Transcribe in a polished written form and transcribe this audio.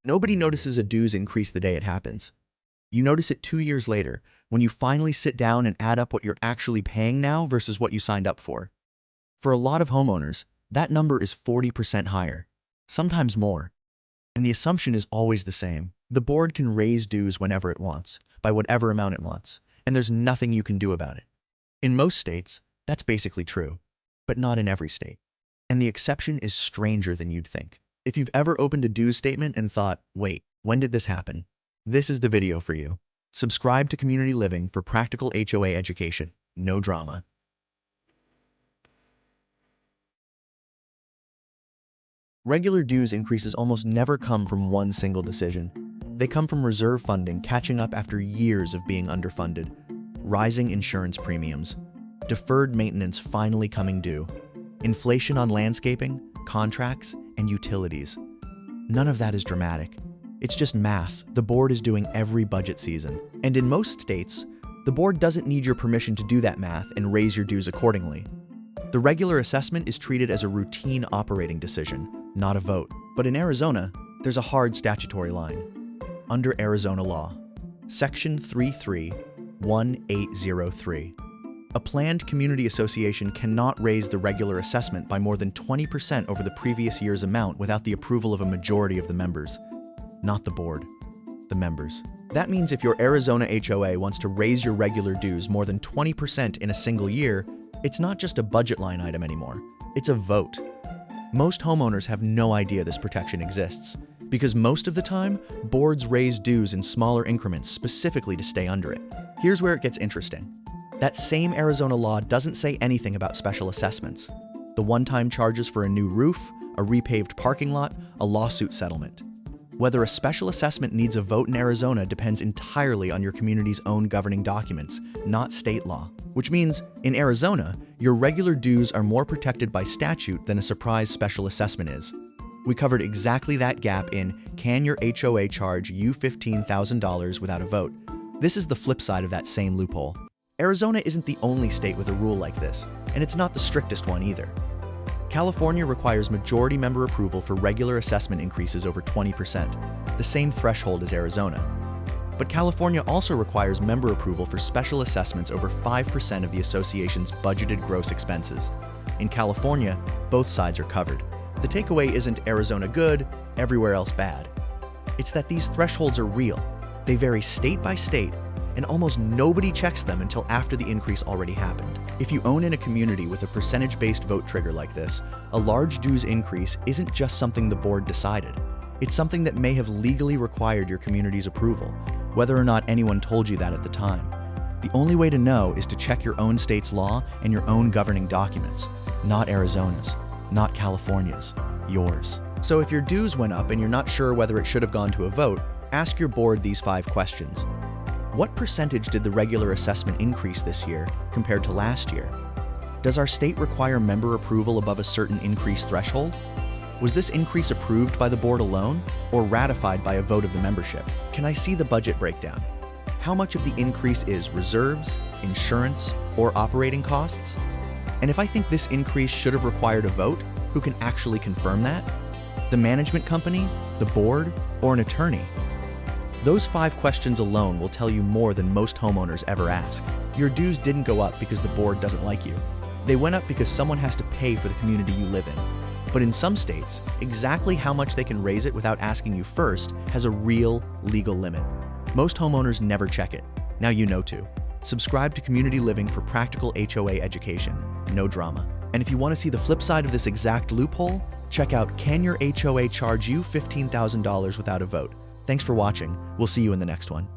Nobody notices a dues increase the day it happens. You notice it 2 years later, when you finally sit down and add up what you're actually paying now versus what you signed up for. For a lot of homeowners, that number is 40% higher, sometimes more. And the assumption is always the same. The board can raise dues whenever it wants, by whatever amount it wants, and there's nothing you can do about it. In most states, that's basically true, but not in every state. And the exception is stranger than you'd think. If you've ever opened a dues statement and thought, wait, when did this happen? This is the video for you. Subscribe to Community Living for practical HOA education. No drama. Regular dues increases almost never come from one single decision. They come from reserve funding catching up after years of being underfunded, rising insurance premiums, deferred maintenance finally coming due, inflation on landscaping, contracts, and utilities. None of that is dramatic. It's just math the board is doing every budget season. And in most states, the board doesn't need your permission to do that math and raise your dues accordingly. The regular assessment is treated as a routine operating decision, not a vote. But in Arizona, there's a hard statutory line. Under Arizona law, Section 331803. A planned community association cannot raise the regular assessment by more than 20% over the previous year's amount without the approval of a majority of the members. Not the board, the members. That means if your Arizona HOA wants to raise your regular dues more than 20% in a single year, it's not just a budget line item anymore, it's a vote. Most homeowners have no idea this protection exists, because most of the time, boards raise dues in smaller increments specifically to stay under it. Here's where it gets interesting. That same Arizona law doesn't say anything about special assessments. The one-time charges for a new roof, a repaved parking lot, a lawsuit settlement. Whether a special assessment needs a vote in Arizona depends entirely on your community's own governing documents, not state law. Which means, in Arizona, your regular dues are more protected by statute than a surprise special assessment is. We covered exactly that gap in Can Your HOA Charge You $15,000 Without a Vote? This is the flip side of that same loophole. Arizona isn't the only state with a rule like this, and it's not the strictest one either. California requires majority member approval for regular assessment increases over 20%, the same threshold as Arizona. But California also requires member approval for special assessments over 5% of the association's budgeted gross expenses. In California, both sides are covered. The takeaway isn't Arizona good, everywhere else bad. It's that these thresholds are real. They vary state by state, and almost nobody checks them until after the increase already happened. If you own in a community with a percentage-based vote trigger like this, a large dues increase isn't just something the board decided. It's something that may have legally required your community's approval, whether or not anyone told you that at the time. The only way to know is to check your own state's law and your own governing documents, not Arizona's, not California's, yours. So if your dues went up and you're not sure whether it should have gone to a vote, ask your board these 5 questions. What percentage did the regular assessment increase this year compared to last year? Does our state require member approval above a certain increase threshold? Was this increase approved by the board alone or ratified by a vote of the membership? Can I see the budget breakdown? How much of the increase is reserves, insurance, or operating costs? And if I think this increase should have required a vote, who can actually confirm that? The management company, the board, or an attorney? Those 5 questions alone will tell you more than most homeowners ever ask. Your dues didn't go up because the board doesn't like you. They went up because someone has to pay for the community you live in. But in some states, exactly how much they can raise it without asking you first has a real legal limit. Most homeowners never check it. Now you know to. Subscribe to Community Living for practical HOA education. No drama. And if you want to see the flip side of this exact loophole, check out Can Your HOA Charge You $15,000 Without a Vote? Thanks for watching. We'll see you in the next one.